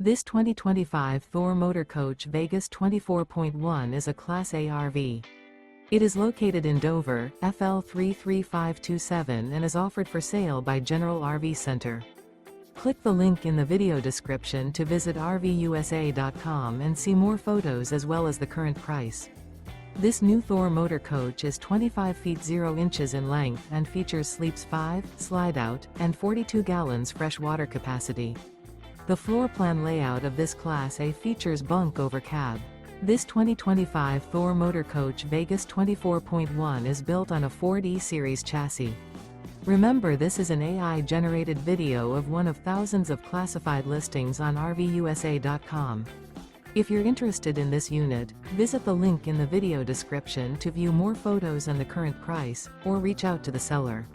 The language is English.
This 2025 Thor Motor Coach Vegas 24.1 is a Class A RV. It is located in Dover, FL 33527 and is offered for sale by General RV Center. Click the link in the video description to visit RVUSA.com and see more photos as well as the current price. This new Thor Motor Coach is 25 feet 0 inches in length and features sleeps 5, slide-out, and 42 gallons fresh water capacity. The floor plan layout of this Class A features Bunk Over Cab. This 2025 Thor Motor Coach Vegas 24.1 is built on a Ford E-Series chassis. Remember, this is an AI-generated video of one of thousands of classified listings on RVUSA.com. If you're interested in this unit, visit the link in the video description to view more photos and the current price, or reach out to the seller.